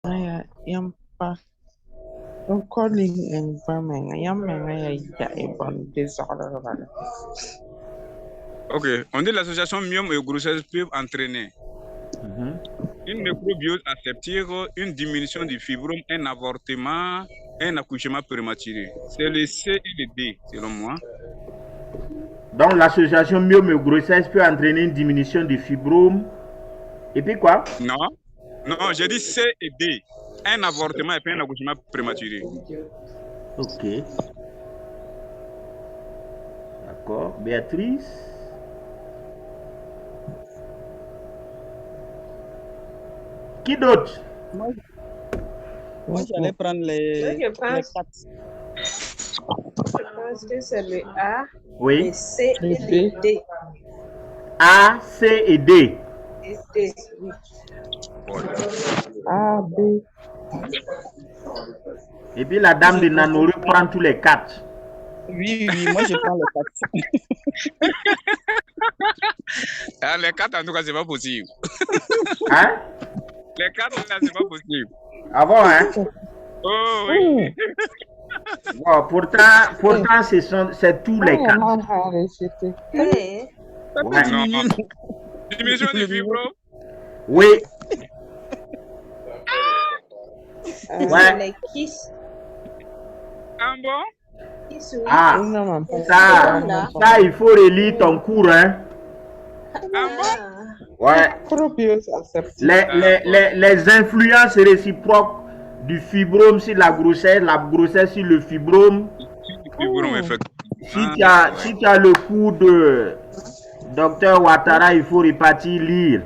Yampa. I'm calling environment. Disorder. Ok, on dit l'association myome et grossesse peuvent entraîner une nécrobiose aseptique, une diminution du fibrome, un avortement, un accouchement prématuré. C'est le C et le D, selon moi. Donc l'association myome et grossesse peut entraîner une diminution du fibrome. Et puis quoi? Non, non, j'ai dit C et D. Un avortement et puis un accouchement prématuré. Ok. D'accord. Béatrice? Qui d'autre? Moi, j'allais prendre les quatre. Je pense que c'est le A, Oui. le C et le D. A, C et D. Et D, oui. A, B. Et puis la dame de Nanoru prend tous les quatre. Oui, moi je prends les quatre. Ah, les quatre, en tout cas, c'est pas possible. Hein? Les quatre, là, c'est pas possible. Ah bon, hein? Oh, oui. Bon, pourtant c'est tous les quatre. Et Ouais. Non. Diminution du fibrome. Oui. Ouais. les kiss. Ah bon? Kiss, oui. Ah, ça, il faut relire ton cours, hein? Ah bon? Ouais. Les influences réciproques du fibrome sur la grossesse sur le fibrome. Si tu as le cours de Dr Ouattara, il faut repartir lire.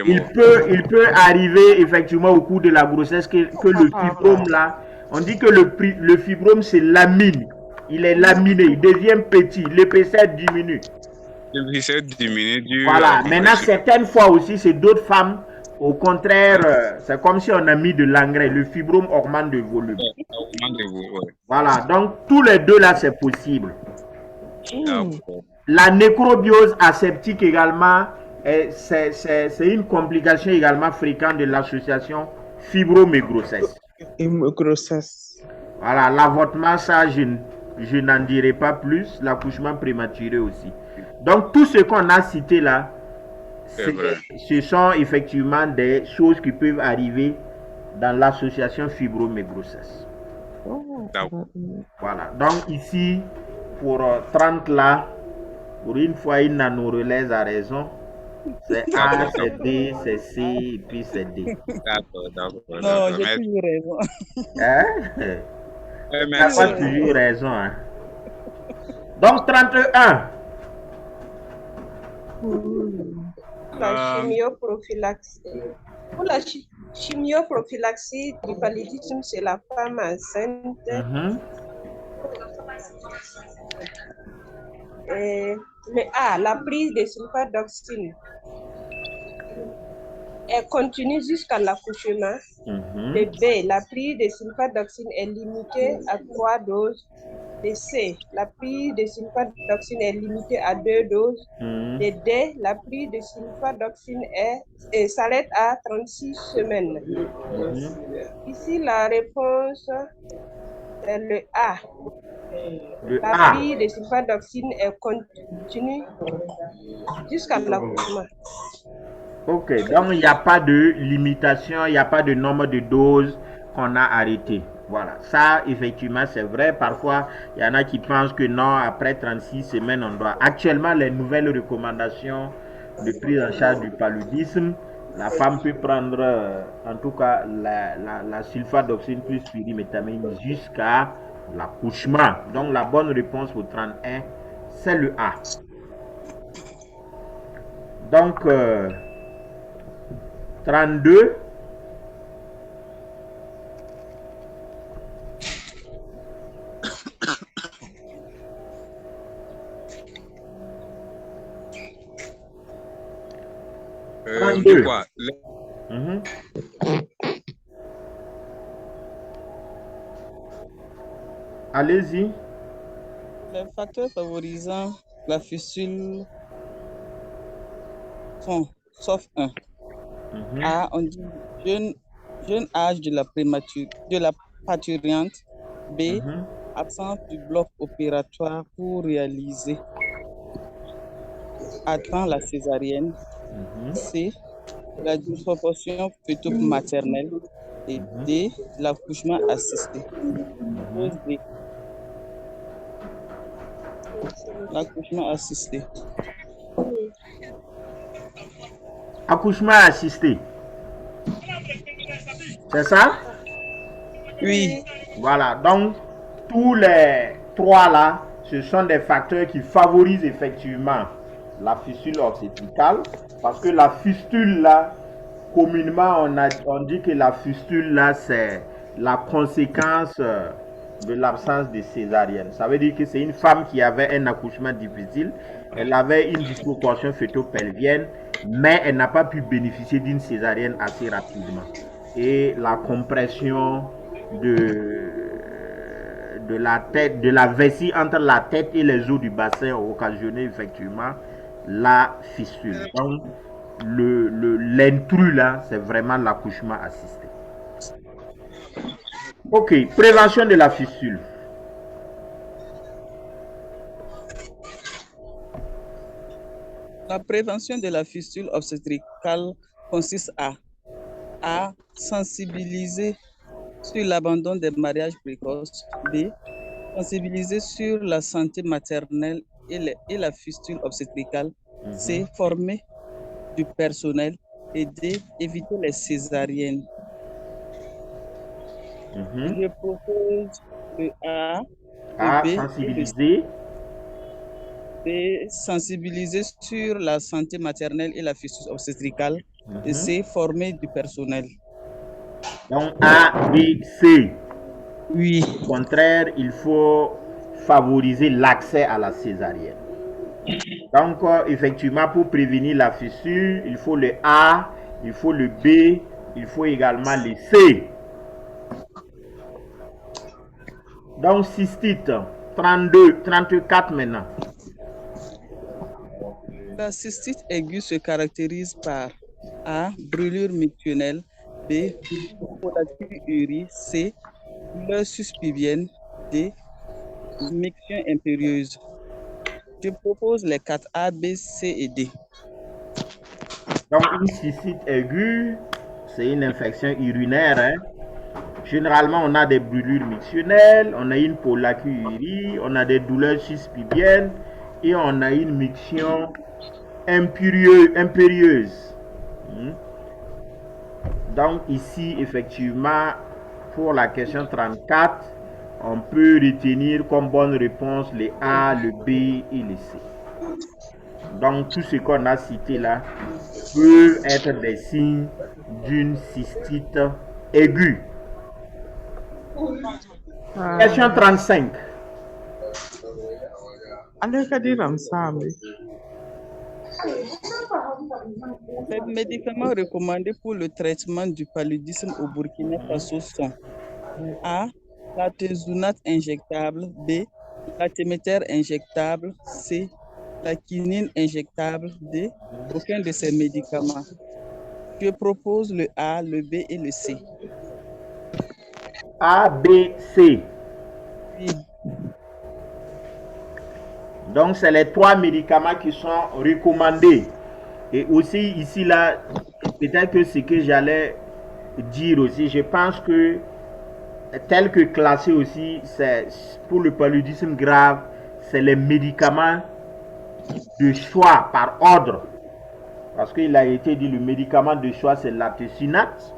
Il peut arriver effectivement au cours de la grossesse que le fibrome là, on dit que le fibrome c'est lamine. Il est laminé, il devient petit, l'épaisseur diminue. L'épaisseur diminue. Voilà, maintenant certaines fois aussi c'est d'autres femmes. Au contraire, c'est comme si on a mis de l'engrais, le fibrome augmente de volume. Voilà, donc tous les deux là c'est possible. La nécrobiose aseptique également, c'est une complication également fréquente de l'association fibrome et grossesse. Voilà, l'avortement, ça je n'en dirai pas plus, l'accouchement prématuré aussi. Donc tout ce qu'on a cité là, ce sont effectivement des choses qui peuvent arriver dans l'association fibrome et grossesse. Voilà, donc ici, pour 30 là, pour une fois, une nanorelaise a raison. C'est A, c'est B, c'est C, et puis c'est D. D'accord. Non, j'ai toujours raison. Hein? Tu n'as pas toujours raison. Hein? Donc, 31. La chimioprophylaxie. Pour la chimioprophylaxie du paludisme chez la femme enceinte, la prise de sulfadoxine est continue jusqu'à l'accouchement. Le B, la prise de sulfadoxine est limitée à 3 doses. Le C, la prise de sulfadoxine est limitée à 2 doses. Le D, la prise de sulfadoxine s'arrête à 36 semaines. Ici, la réponse est le A. La prise de sulfadoxine est continue jusqu'à l'accouchement. Ok, donc il n'y a pas de limitation, il n'y a pas de nombre de doses qu'on a arrêté. Voilà, ça effectivement c'est vrai. Parfois, il y en a qui pensent que non, après 36 semaines, on doit. Actuellement, les nouvelles recommandations de prise en charge du paludisme, la femme peut prendre en tout cas la sulfadoxine plus pyrimétamine jusqu'à l'accouchement. Donc la bonne réponse au 31, c'est le A. Donc 32. Quoi? Allez-y. Les facteurs favorisant la fistule sont, sauf un. A, on dit Jeune, jeune âge de la parturiente. B. Absence du bloc opératoire pour réaliser. Attend la césarienne. C. La disproportion fœto-maternelle. Et D. L'accouchement assisté. Pose D. L'accouchement assisté. Accouchement assisté. C'est ça? Oui. Voilà. Donc, tous les trois là, ce sont des facteurs qui favorisent effectivement la fistule obstétricale. Parce que la fistule là, communément, on dit que la fistule là, c'est la conséquence de l'absence de césarienne. Ça veut dire que c'est une femme qui avait un accouchement difficile. Elle avait une disproportion fœto-pelvienne, mais elle n'a pas pu bénéficier d'une césarienne assez rapidement. Et la compression de la tête, de la vessie entre la tête et les os du bassin a occasionné effectivement la fistule. Donc, l'intrus là, c'est vraiment l'accouchement assisté. Ok, prévention de la fistule. La prévention de la fistule obstétricale consiste à sensibiliser sur l'abandon des mariages précoces. B. Sensibiliser sur la santé maternelle et la fistule obstétricale. C. Former du personnel. Et D. Éviter les césariennes. Je propose le A. A. B, Sensibiliser. B. Sensibiliser sur la santé maternelle et la fistule obstétricale. Et C. Former du personnel. Donc A, B, C. Oui. Au contraire, il faut favoriser l'accès à la césarienne. Donc, effectivement, pour prévenir la fissure, il faut le A, il faut le B, il faut également le C. Donc, cystite, 34 maintenant. La cystite aiguë se caractérise par A. Brûlure mictionnelle. B. Prolacturie. C. Douleur suspivienne. D. Miction impérieuse. Je propose les 4 A, B, C et D. Donc, une cystite aiguë, c'est une infection urinaire. Hein? Généralement, on a des brûlures mictionnelles, on a une pollakiurie, on a des douleurs suspiviennes et on a une miction impérieuse. Donc, ici, effectivement, pour la question 34, on peut retenir comme bonne réponse les A, le B et le C. Donc, tout ce qu'on a cité là peut être des signes d'une cystite aiguë. Question 35. Les médicaments recommandés pour le traitement du paludisme au Burkina Faso sont A. La tezunate injectable. B. La théméter injectable. C. La quinine injectable. D. Aucun de ces médicaments. Je propose le A, le B et le C. A, B, C. Oui. Donc, c'est les 3 médicaments qui sont recommandés. Et aussi, ici, là, peut-être que ce que j'allais dire aussi, je pense que, tel que classé aussi, c'est pour le paludisme grave, c'est les médicaments de choix par ordre. Parce qu'il a été dit, le médicament de choix, c'est l'artesunate.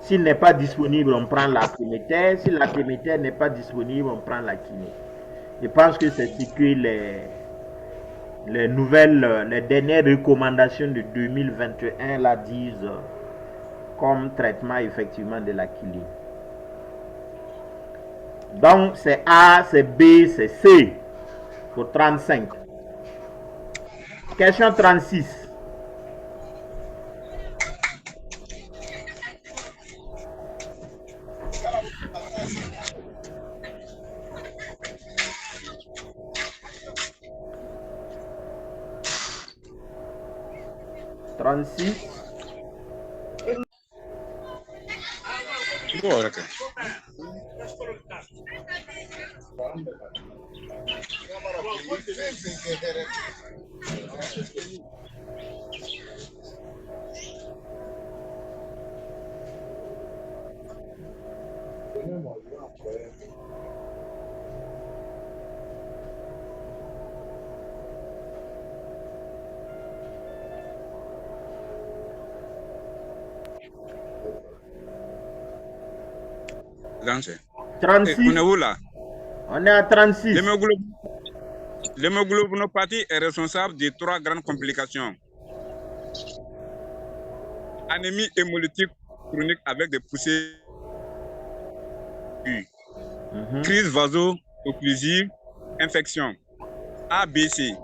S'il n'est pas disponible, on prend la théméter. Si la théméter n'est pas disponible, on prend la quinine. Je pense que c'est ce que les dernières recommandations de 2021 là disent comme traitement effectivement de la quinine. Donc c'est A, c'est B, c'est C pour 35. Question 36. Bon, ok. Dansez. 36. On est où là? On est à 36. L'hémoglobiноpathie est responsable de 3 grandes complications. Anémie hémolytique chronique avec des poussées, crise vaso-occlusive, infection. A, B, C.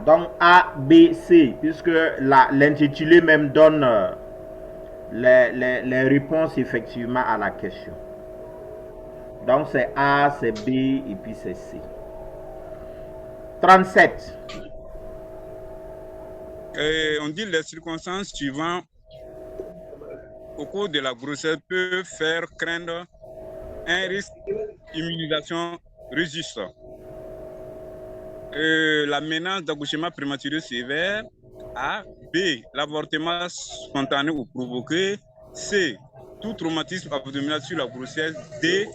Donc A, B, C, puisque l'intitulé même donne les réponses effectivement à la question. Donc c'est A, c'est B et puis c'est C. 37. On dit les circonstances suivantes au cours de la grossesse peuvent faire craindre un risque d'immunisation résiste. La menace d'accouchement prématuré sévère. A. B. L'avortement spontané ou provoqué. C. Tout traumatisme abdominal sur la grossesse. D.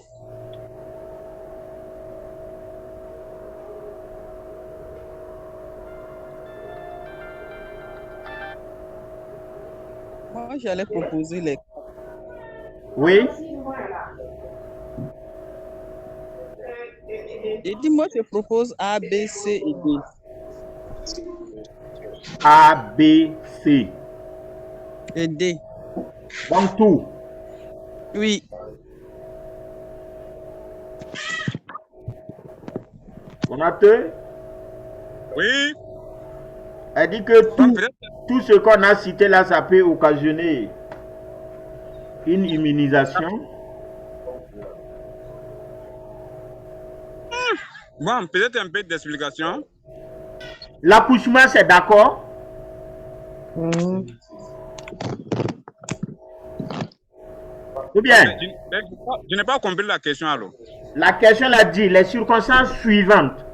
Moi, j'allais proposer les... Oui. Et dis-moi, je propose A, B, C et D. A, B, C. Et D. Donc tout. Oui. On a deux. Oui. Elle dit que tout ce qu'on a cité là, ça peut occasionner une immunisation. Bon, peut-être un peu d'explication. L'accouchement, c'est d'accord? Ou bien? Je n'ai pas compris la question alors. La question l'a dit, les circonstances suivantes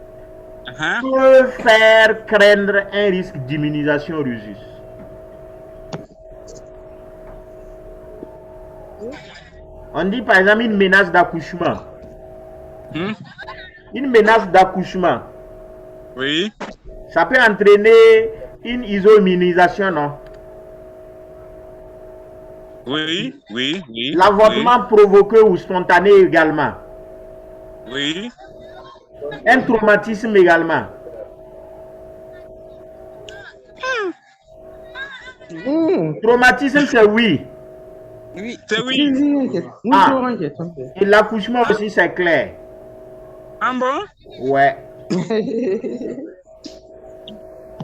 peuvent faire craindre un risque d'immunisation rhésus. On dit par exemple une menace d'accouchement. Une menace d'accouchement. Oui. Ça peut entraîner une iso-immunisation, non? Oui, oui, oui. L'avortement provoqué ou spontané également. Oui. Un traumatisme également. Traumatisme, c'est oui. Oui. C'est oui. Ah. Et l'accouchement aussi, c'est clair. Ah bon? Ouais.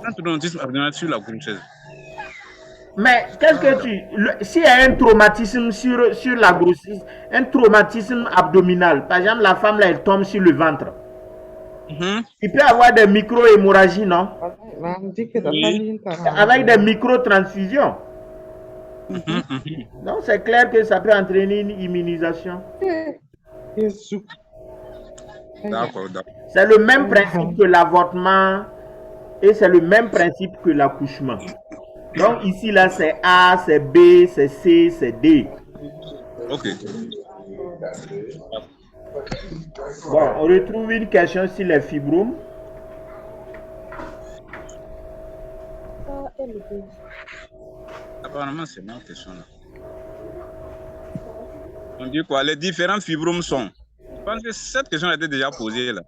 Un traumatisme abdominal sur la grossesse. Mais qu'est-ce que s'il y a un traumatisme sur la grossesse, un traumatisme abdominal, par exemple, la femme là, elle tombe sur le ventre. Il peut avoir des micro-hémorragies, non? Oui. Avec des micro-transfusions. Donc, c'est clair que ça peut entraîner une immunisation. D'accord, d'accord. C'est le même principe que l'avortement et c'est le même principe que l'accouchement. Donc, ici, là, c'est A, c'est B, c'est C, c'est D. Ok. Bon, on retrouve une question sur les fibromes. Apparemment, c'est ma question là. On dit quoi? Les différents fibromes sont. Je pense que cette question a été déjà posée là.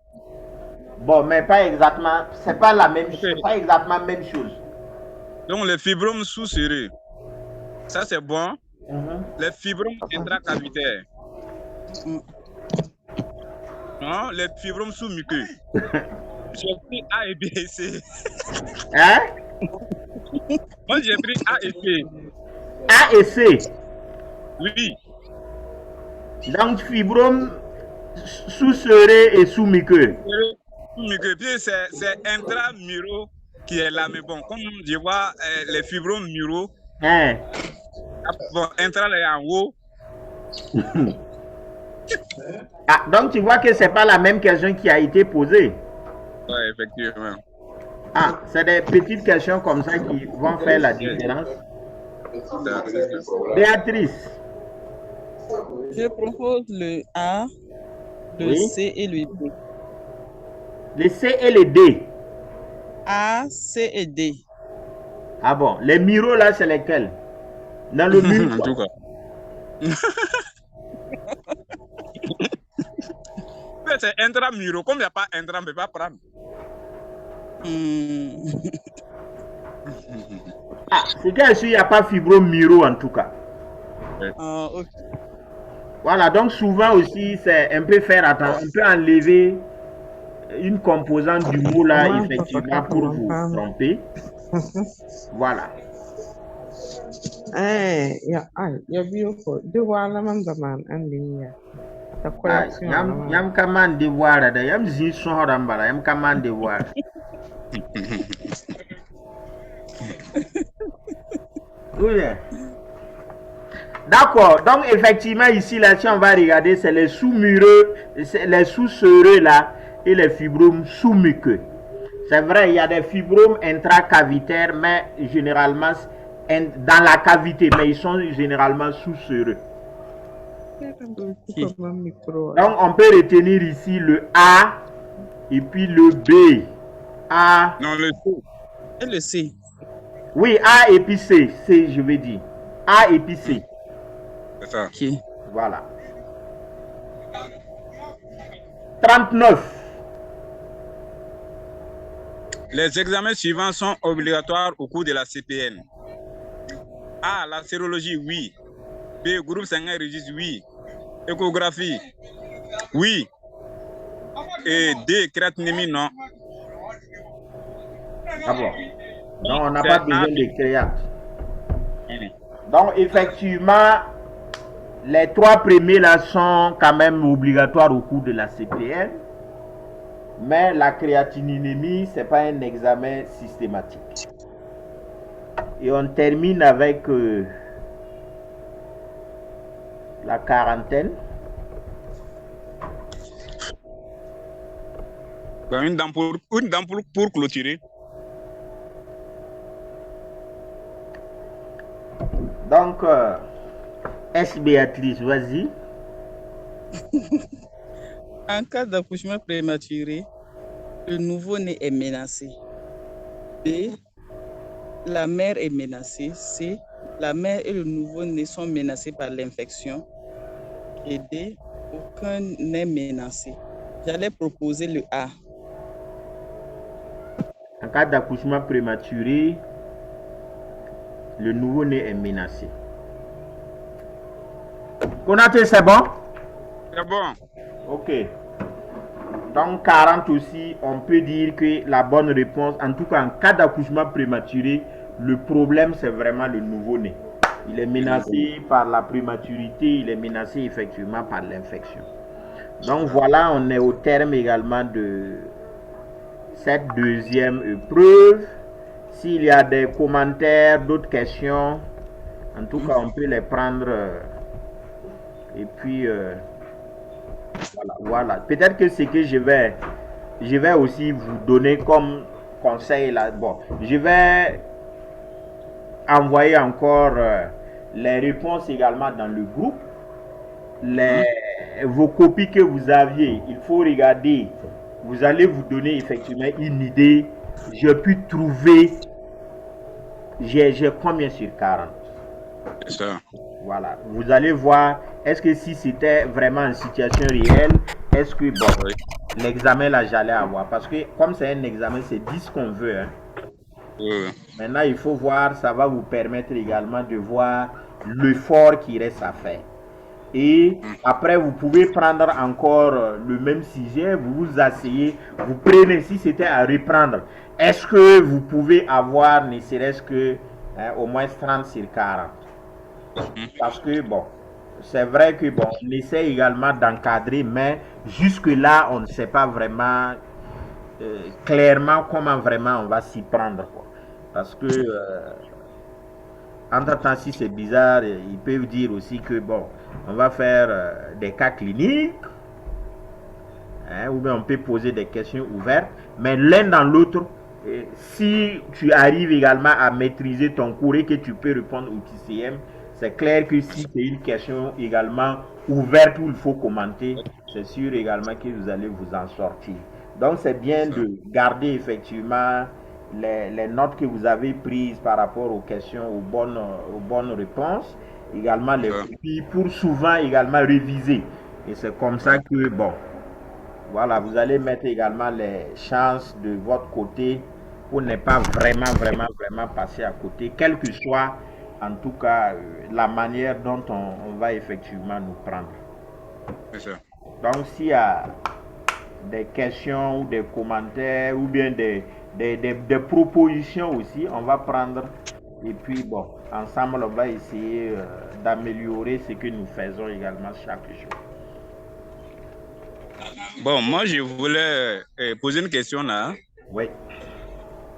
Bon, mais pas exactement. C'est pas la même chose. Pas exactement la même chose. Donc, les fibromes sous-serrés, ça c'est bon. Les fibromes intracavitaires. Non, les fibromes sous-muqueux. J'ai pris A et B et C. Hein? Moi, j'ai pris A et C. A et C. Oui. Donc, fibrome sous-serré et sous-muqueux. Sous-muqueux. Puis, c'est intramuraux qui est là. Mais bon, comme je vois les fibromes muraux, Bon, intral est en haut. Ah, donc tu vois que c'est pas la même question qui a été posée. Oui, effectivement. Ah, c'est des petites questions comme ça qui vont faire la différence. Béatrice. Je propose le A, le Oui. C et le D. Les C et les D. A, C et D. Ah bon, les miros là, c'est lesquels? Dans le mur. En tout cas. C'est intramuro. Comme il n'y a pas intram, on ne peut pas prendre. Ah, c'est qu'il n'y a pas fibromyro en tout cas. Ah, ok. Voilà, donc souvent aussi, c'est un peu faire attention, on peut enlever une composante du mot là, effectivement, pour vous tromper. Voilà. Ya biyo ko duk wala man zaman an liya. Ta Ah, correction. yam kaman devoir da yam zi son rambala yam kaman devoir. Oui. D'accord. Donc effectivement ici là, si on va regarder, c'est les sous-mureux, les sous-sereux là et les fibromes sous-muqueux. C'est vrai, il y a des fibromes intracavitaires, mais généralement dans la cavité, mais ils sont généralement sous-sereux. Donc on peut retenir ici le A et puis le B. A. Non, le C. Et le C. Oui, A et puis C. C, je vais dire. A et puis C. C'est ça. Ok. Voilà. 39. Les examens suivants sont obligatoires au cours de la CPN. A. La sérologie, oui. B. Groupe sanguin registre, oui. Échographie, oui. Et D. Créatinémie, non. Ah bon. Non, on n'a pas besoin de créate. Donc, effectivement, les trois premiers là sont quand même obligatoires au cours de la CPN. Mais la créatininémie, ce n'est pas un examen systématique. Et on termine avec la quarantaine. Une dent pour clôturer. Donc, S. Béatrice, vas-y. En cas d'accouchement prématuré, le nouveau-né est menacé. B. La mère est menacée. C. La mère et le nouveau-né sont menacés par l'infection. Et D. Aucun n'est menacé. J'allais proposer le A. En cas d'accouchement prématuré, le nouveau-né est menacé. Konaté, c'est bon? C'est bon. Ok. Donc 40 aussi, on peut dire que la bonne réponse, en tout cas en cas d'accouchement prématuré, le problème c'est vraiment le nouveau-né. Il est menacé par la prématurité, il est menacé effectivement par l'infection. Donc voilà, on est au terme également de cette deuxième épreuve. S'il y a des commentaires, d'autres questions, en tout cas on peut les prendre. Et puis voilà. Peut-être que ce que je vais aussi vous donner comme conseil là. Bon, je vais envoyer encore les réponses également dans le groupe. Vos copies que vous aviez, il faut regarder. Vous allez vous donner effectivement une idée. J'ai pu trouver. J'ai combien sur 40? C'est ça. Voilà. Vous allez voir, est-ce que si c'était vraiment une situation réelle, est-ce que bon, l'examen là j'allais avoir? Parce que comme c'est un examen, c'est 10 qu'on veut. Hein. Maintenant, il faut voir, ça va vous permettre également de voir l'effort qui reste à faire. Et après, vous pouvez prendre encore le même sujet, vous vous asseyez, vous prenez, si c'était à reprendre, est-ce que vous pouvez avoir ne serait-ce que au moins 30 sur 40? Parce que bon, c'est vrai que bon, on essaie également d'encadrer, mais jusque-là, on ne sait pas vraiment clairement comment vraiment on va s'y prendre. Quoi. Parce que Entre-temps, si c'est bizarre, ils peuvent dire aussi que, bon, on va faire des cas cliniques, hein, ou bien on peut poser des questions ouvertes, mais l'un dans l'autre, si tu arrives également à maîtriser ton cours et que tu peux répondre au TCM, c'est clair que si c'est une question également ouverte où il faut commenter, c'est sûr également que vous allez vous en sortir. Donc c'est bien de garder effectivement les notes que vous avez prises par rapport aux questions, aux bonnes réponses, également les copies pour souvent également réviser. Et c'est comme ça que, bon, voilà, vous allez mettre également les chances de votre côté pour ne pas vraiment passer à côté, quelle que soit en tout cas la manière dont on va effectivement nous prendre. Donc s'il y a des questions ou des commentaires ou bien des propositions aussi, on va prendre et puis bon, ensemble on va essayer d'améliorer ce que nous faisons également chaque jour. Bon, moi je voulais poser une question là. Oui.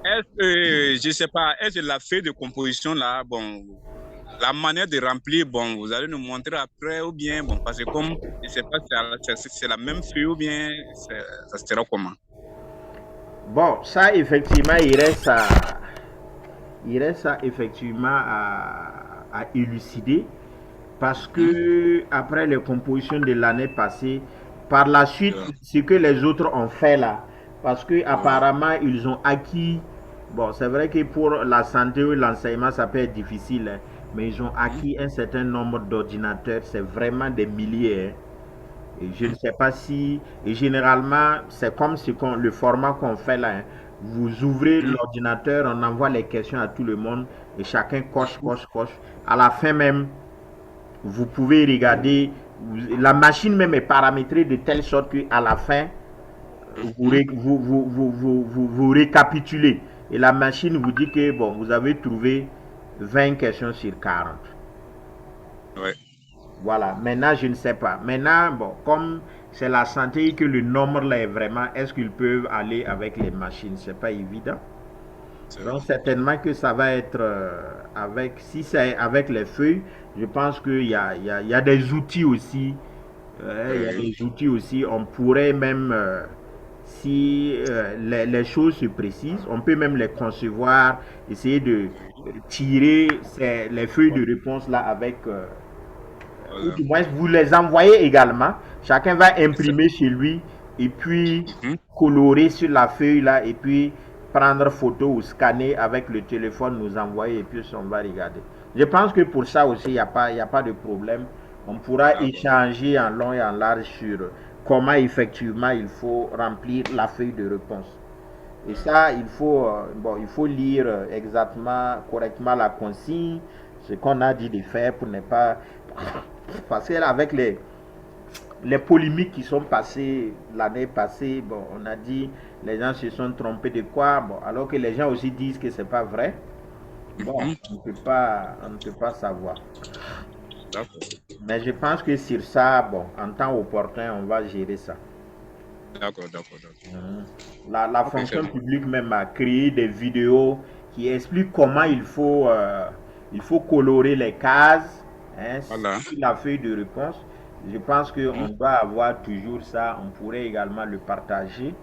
Est-ce que, je ne sais pas, est-ce que la feuille de composition là, bon, la manière de remplir, bon, vous allez nous montrer après ou bien, bon, parce que comme, je ne sais pas si c'est la même feuille ou bien, ça sera comment? Bon, ça effectivement, il reste effectivement à élucider parce que après les compositions de l'année passée, par la suite, ce que les autres ont fait là, parce que apparemment ils ont acquis, bon, c'est vrai que pour la santé ou l'enseignement ça peut être difficile, hein, mais ils ont acquis un certain nombre d'ordinateurs, c'est vraiment des milliers. Hein. Et je ne sais pas si, et généralement, c'est comme le format qu'on fait là. Hein. Vous ouvrez l'ordinateur, on envoie les questions à tout le monde et chacun coche. À la fin même, vous pouvez regarder, la machine même est paramétrée de telle sorte qu'à la fin, vous récapitulez. Et la machine vous dit que bon, vous avez trouvé 20 questions sur 40. Ouais. Voilà, maintenant je ne sais pas. Maintenant, bon, comme c'est la santé et que le nombre là est vraiment, est-ce qu'ils peuvent aller avec les machines? C'est pas évident. Donc certainement que ça va être avec, si c'est avec les feuilles, je pense qu'il y a des outils aussi. Il y a des outils aussi. On pourrait même, si les choses se précisent, on peut même les concevoir, essayer de tirer les feuilles de réponse là avec... ou du moins vous les envoyez également. Chacun va imprimer chez lui et puis colorer sur la feuille là et puis prendre photo ou scanner avec le téléphone, nous envoyer et puis on va regarder. Je pense que pour ça aussi, il n'y a pas de problème. On pourra échanger en long et en large sur comment effectivement il faut remplir la feuille de réponse. Et ça, il faut lire exactement, correctement la consigne, ce qu'on a dit de faire pour ne pas... Parce qu'avec les polémiques qui sont passées l'année passée, bon, on a dit les gens se sont trompés de quoi, bon, alors que les gens aussi disent que c'est pas vrai. Bon, on ne peut pas savoir. Mais je pense que sur ça, bon, en temps opportun, on va gérer ça. D'accord. La fonction publique même a créé des vidéos qui expliquent comment il faut colorer les cases, hein, voilà, sur la feuille de réponse. Je pense qu'on doit avoir toujours ça. On pourrait également le partager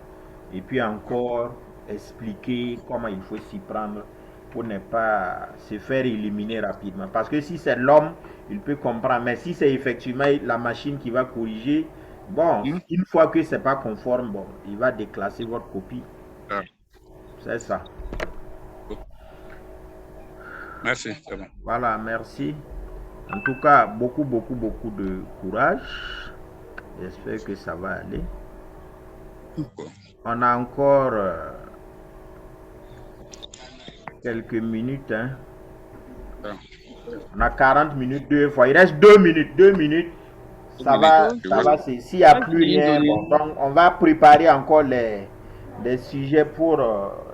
et puis encore expliquer comment il faut s'y prendre pour ne pas se faire éliminer rapidement. Parce que si c'est l'homme, il peut comprendre. Mais si c'est effectivement la machine qui va corriger, bon, une fois que c'est pas conforme, bon, il va déclasser votre copie. C'est ça. Merci, c'est bon. Voilà, merci. En tout cas, beaucoup de courage. J'espère que ça va aller. On a encore quelques minutes. Hein. On a 40 minutes deux fois. Il reste 2 minutes. 2 minutes. Ça va. S'il n'y a plus rien, bon, donc on va préparer encore les sujets pour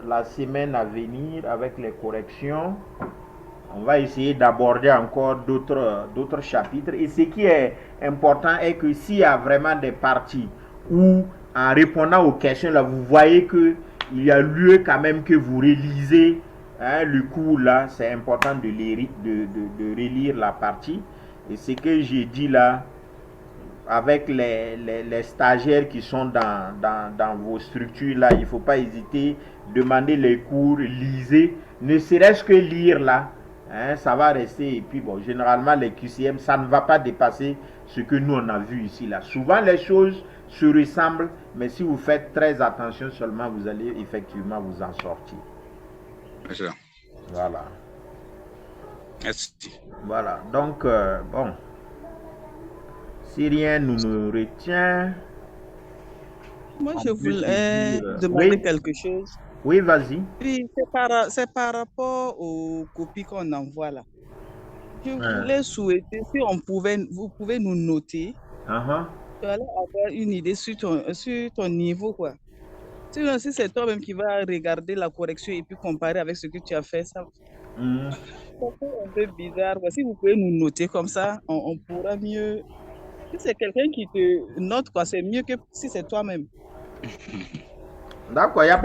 la semaine à venir avec les corrections. On va essayer d'aborder encore d'autres chapitres. Et ce qui est important est que s'il y a vraiment des parties où, en répondant aux questions, là, vous voyez qu'il y a lieu quand même que vous réalisez hein, le cours là, c'est important de relire la partie. Et ce que j'ai dit là, avec les stagiaires qui sont dans vos structures là, il ne faut pas hésiter, demander les cours, lisez, ne serait-ce que lire là, hein, ça va rester. Et puis bon, généralement les QCM, ça ne va pas dépasser ce que nous on a vu ici là. Souvent les choses se ressemblent, mais si vous faites très attention seulement, vous allez effectivement vous en sortir. Merci. Voilà. Merci. Voilà, donc bon. Si rien nous ne retient. Moi, je voulais demander oui, quelque chose. Oui, vas-y. Oui, c'est par rapport aux copies qu'on envoie là. Je voulais souhaiter, si vous pouvez nous noter, tu allais avoir une idée sur ton niveau, quoi. Sinon, si c'est toi-même qui vas regarder la correction et puis comparer avec ce que tu as fait, ça fait un peu bizarre. Si vous pouvez nous noter comme ça, on pourra mieux. Si c'est quelqu'un qui te note, quoi, c'est mieux que si c'est toi-même. D'accord, il n'y a pas